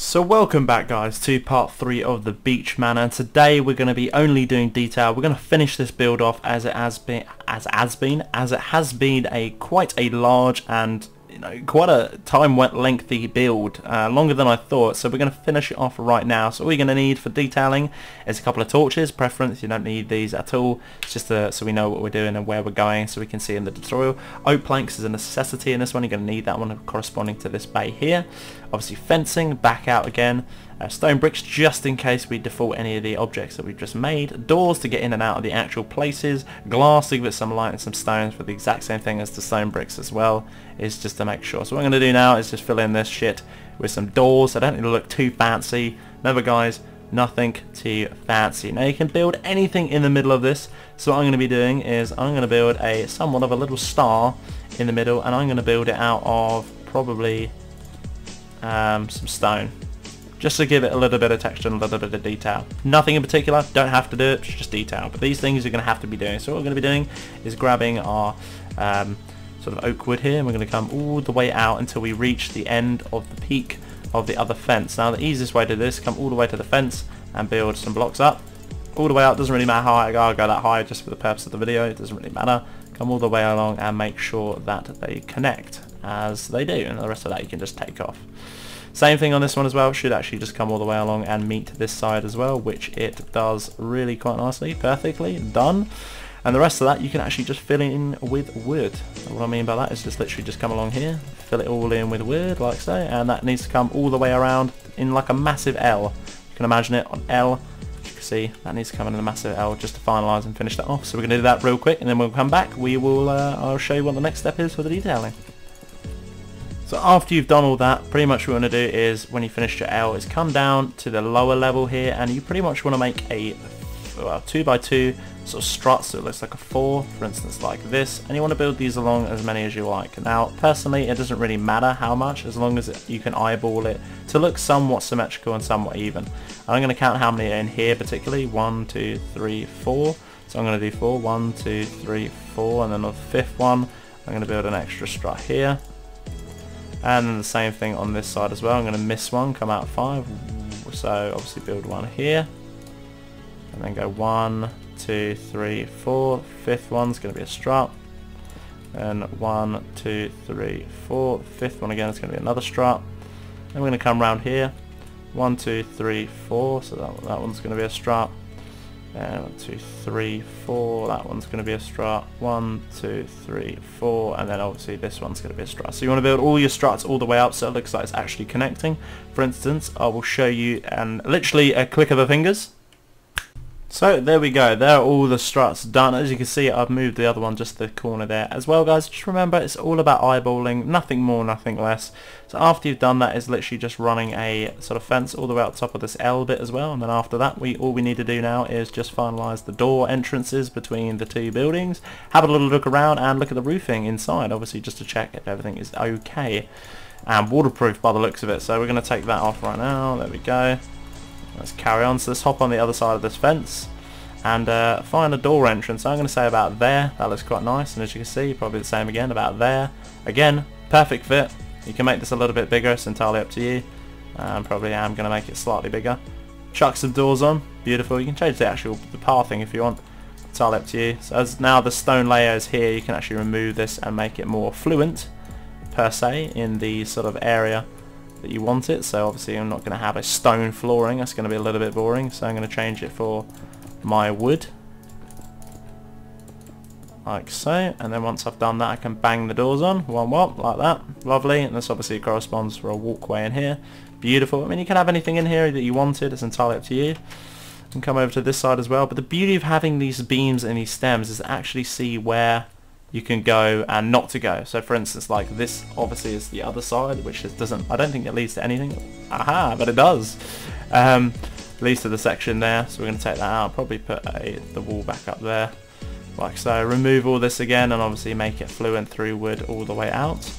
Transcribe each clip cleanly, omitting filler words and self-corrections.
So welcome back guys to part 3 of the beach manor, and today we're going to be only doing detail. We're going to finish this build off as it has been a quite a large and quite a lengthy build, longer than I thought. So we're going to finish it off right now. So all you're going to need for detailing is a couple of torches. Preference, you don't need these at all. It's just so we know what we're doing and where we're going, so we can see in the tutorial. Oak planks is a necessity in this one. You're going to need that one corresponding to this bay here. Obviously fencing, back out again. Stone bricks just in case we default any of the objects that we've just made. Doors to get in and out of the actual places. Glass to give it some light, and some stones for the exact same thing as the stone bricks as well, is just to make sure. So what I'm going to do now is just fill in this shit with some doors. I don't need to look too fancy. Remember guys, nothing too fancy. Now you can build anything in the middle of this. So what I'm going to be doing is I'm going to build a somewhat of a little star in the middle, and I'm going to build it out of probably some stone, just to give it a little bit of texture and a little bit of detail. Nothing in particular, don't have to do it, just detail. But these things you're going to have to be doing. So what we're going to be doing is grabbing our sort of oak wood here, and we're going to come all the way out until we reach the end of the peak of the other fence. Now the easiest way to do this, come all the way to the fence and build some blocks up. All the way out, doesn't really matter how high I go, I'll go that high just for the purpose of the video, it doesn't really matter. Come all the way along and make sure that they connect as they do, and the rest of that you can just take off. Same thing on this one as well, should actually just come all the way along and meet this side as well, which it does really quite nicely, perfectly done. And the rest of that you can actually just fill in with wood. What I mean by that is just literally just come along here, fill it all in with wood like so, and that needs to come all the way around in like a massive L. You can imagine it on L. As you can see, that needs to come in a massive L just to finalise and finish that off. So we're going to do that real quick, and then we'll come back. We will I'll show you what the next step is for the detailing. So after you've done all that, pretty much what you want to do is, when you finish your L, is come down to the lower level here, and you pretty much want to make a 2x2 sort of strut, so it looks like a 4, for instance, like this, and you want to build these along as many as you like. Now personally it doesn't really matter how much, as long as you can eyeball it to look somewhat symmetrical and somewhat even. And I'm going to count how many are in here particularly. 1, 2, 3, 4. So I'm going to do 4, 1, 2, 3, 4, and then on the fifth one I'm going to build an extra strut here. And then the same thing on this side as well. I'm going to miss one, come out 5, so obviously build one here, and then go 1, 2, 3, 4. Fifth one's going to be a strut, and 1, 2, 3, 4. Fifth one again is going to be another strut. Then we're going to come round here, 1, 2, 3, 4. So that one's going to be a strut. And 1, 2, 3, 4. That one's going to be a strut. 1, 2, 3, 4, and then obviously this one's going to be a strut. So you want to build all your struts all the way up so it looks like it's actually connecting. For instance, I will show you, and literally a click of the fingers. So there we go, there are all the struts done. As you can see, I've moved the other one just to the corner there as well, guys. Just remember, it's all about eyeballing, nothing more, nothing less. So after you've done that, is literally just running a sort of fence all the way up top of this L bit as well, and then after that all we need to do now is just finalise the door entrances between the two buildings, have a little look around and look at the roofing inside, obviously just to check if everything is okay, and waterproof by the looks of it. So we're going to take that off right now. There we go. Let's carry on. So let's hop on the other side of this fence and find a door entrance. So I'm going to say about there. That looks quite nice, and as you can see, probably the same again about there. Again, perfect fit. You can make this a little bit bigger, it's entirely up to you. Probably am going to make it slightly bigger. Chuck some doors on, beautiful. You can change the pathing if you want, entirely up to you. So as now the stone layer is here, you can actually remove this and make it more fluent per se in the sort of area that you want it. So obviously I'm not going to have a stone flooring, that's going to be a little bit boring, so I'm going to change it for my wood like so, and then once I've done that I can bang the doors on, one like that, lovely. And this obviously corresponds for a walkway in here, beautiful. I mean, you can have anything in here that you wanted, it's entirely up to you. And come over to this side as well, but the beauty of having these beams and these stems is to actually see where you can go and not to go. So for instance, like this obviously is the other side, which doesn't, I don't think it leads to anything. Aha, but it does. Leads to the section there, so we're going to take that out, probably put the wall back up there like so. Remove all this again and obviously make it fluent through wood all the way out.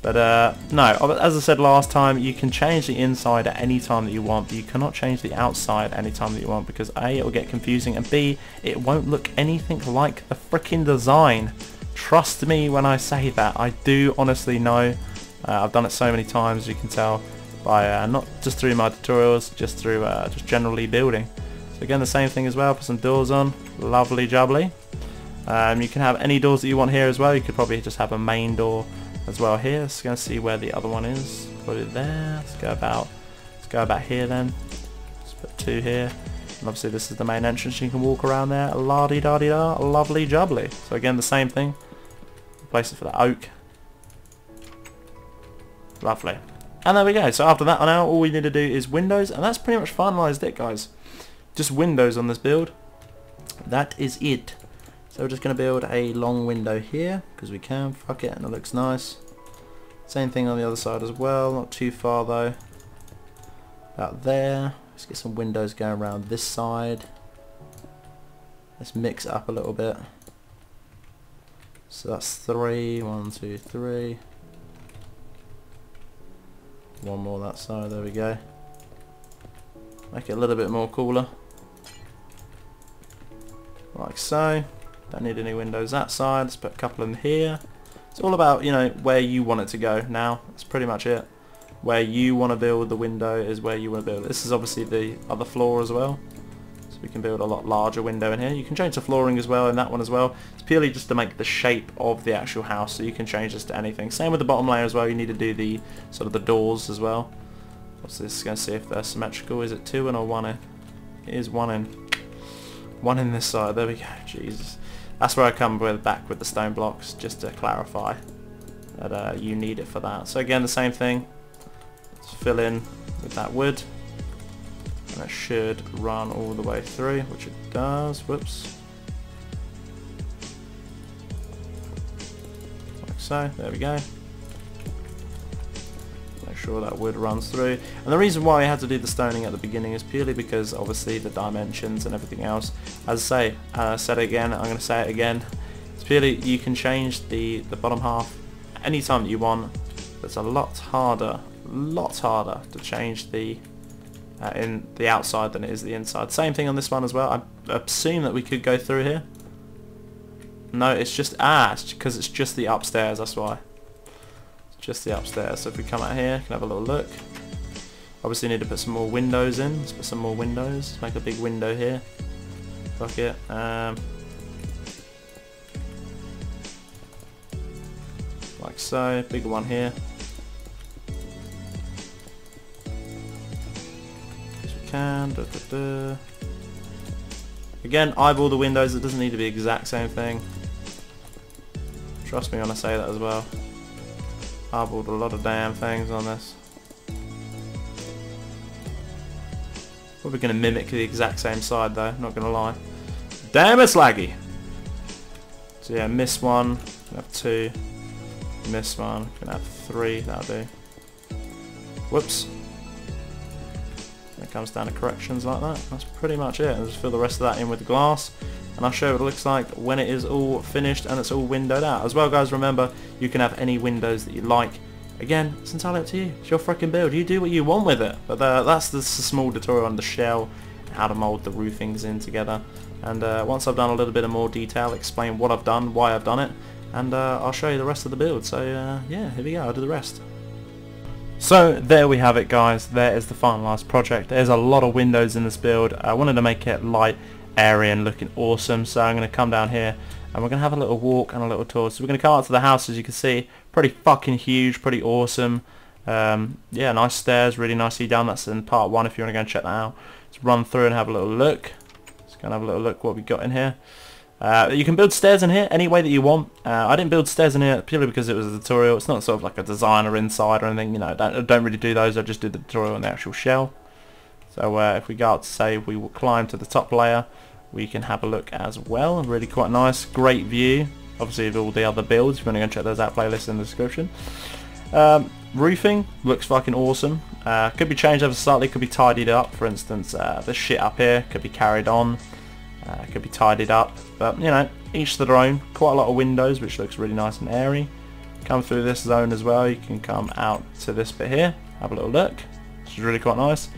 But no, as I said last time, you can change the inside at any time that you want, but you cannot change the outside any time that you want, because A, it will get confusing, and B, it won't look anything like the freaking design. Trust me when I say that, I do honestly know. I've done it so many times, you can tell. by not just through my tutorials, just through just generally building. So again, the same thing as well. Put some doors on, lovely jubbly. You can have any doors that you want here as well. You could probably just have a main door as well here. Let's go and see where the other one is. Put it there. Let's go about here then. Let's put 2 here. And obviously this is the main entrance. You can walk around there. La-di-da-di-da. Lovely jubbly. So again, the same thing. Place it for the oak. Lovely. And there we go. So after that now, all we need to do is windows, and that's pretty much finalised it, guys. Just windows on this build. That is it. So we're just going to build a long window here, because we can. Fuck it, and it looks nice. Same thing on the other side as well. Not too far though. About there. Let's get some windows going around this side. Let's mix it up a little bit. So that's 3. 1, 2, 3. One more that side. There we go. Make it a little bit more cooler. Like so. Don't need any windows that side. Let's put a couple in here. It's all about, you know, where you want it to go now. That's pretty much it. Where you want to build the window is where you want to build it. This is obviously the other floor as well. So we can build a lot larger window in here. You can change the flooring as well in that one as well. It's purely just to make the shape of the actual house, so you can change this to anything. Same with the bottom layer as well. You need to do the sort of the doors as well. What's this? Going to see if they're symmetrical. Is it 2 in or 1 in? It is 1 in. 1 in this side. There we go. Jesus. That's where I come back with the stone blocks, just to clarify that you need it for that. So again, the same thing. Let's fill in with that wood. And it should run all the way through, which it does. Whoops. Like so. There we go. Make sure that wood runs through. And the reason why I had to do the stoning at the beginning is purely because obviously the dimensions and everything else. As I say, I said it again, I'm going to say it again. It's purely, you can change the bottom half anytime that you want. It's a lot harder to change the in the outside than it is the inside. Same thing on this one as well. I assume that we could go through here. No, it's just it's because it's just the upstairs. That's why. It's just the upstairs. So if we come out here, can have a little look. Obviously, need to put some more windows in. Let's put some more windows. Let's make a big window here. Fuck it. Like so. Bigger one here. Again, eyeball the windows. It doesn't need to be the exact same thing. Trust me when I say that as well. Eyeballed a lot of damn things on this. Probably going to mimic the exact same side though, not going to lie. Damn, it's laggy! So yeah, miss 1, can have 2, miss 1, can have 3, that'll do. Whoops. It comes down to corrections like that. That's pretty much it. I'll just fill the rest of that in with the glass, and I'll show you what it looks like when it is all finished and it's all windowed out. As well, guys, remember, you can have any windows that you like. Again, it's entirely up to you. It's your freaking build. You do what you want with it. But that's the small tutorial on the shell, how to mould the roofings in together. And once I've done a little bit of more detail, explain what I've done, why I've done it, and I'll show you the rest of the build. So yeah, here we go. I'll do the rest. So there we have it, guys. There is the finalised project. There's a lot of windows in this build. I wanted to make it light, airy and looking awesome, so I'm going to come down here and we're going to have a little walk and a little tour. So we're going to come out to the house. As you can see, pretty fucking huge, pretty awesome. Yeah, nice stairs, really nicely done. That's in part 1 if you want to go and check that out. Let's run through and have a little look. Let's go and have a little look what we got in here. You can build stairs in here any way that you want. I didn't build stairs in here purely because it was a tutorial. It's not sort of like a designer inside or anything, you know. I don't really do those. I just do the tutorial on the actual shell. So if we go up to say we will climb to the top layer, we can have a look as well. Really quite nice, great view. Obviously of all the other builds. If you want to go and check those out, playlist in the description. Roofing looks fucking awesome. Could be changed ever slightly, could be tidied up. For instance, this shit up here could be carried on. Could be tidied up, but you know, each to their own. Quite a lot of windows, which looks really nice and airy. Come through this zone as well. You can come out to this bit here, have a little look, which is really quite nice.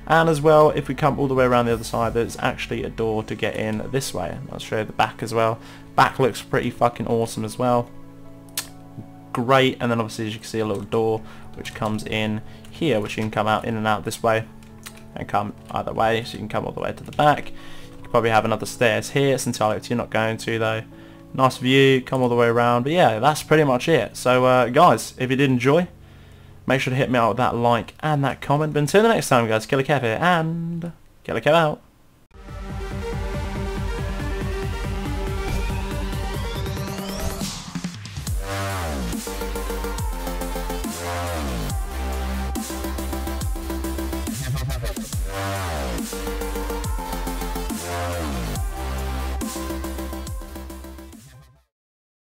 And as well, if we come all the way around the other side, there's actually a door to get in this way. I'll show you the back as well. Back looks pretty fucking awesome as well. great. And then obviously, as you can see, a little door which comes in here, which you can come out in and out this way and come either way, so you can come all the way to the back. You could probably have another stairs here. It's entirely up to you, not going to though. Nice view, come all the way around. But yeah, that's pretty much it. So guys, if you did enjoy, make sure to hit me out with that like and that comment. But until the next time, guys, Killer Kev here, and Killer Kev out.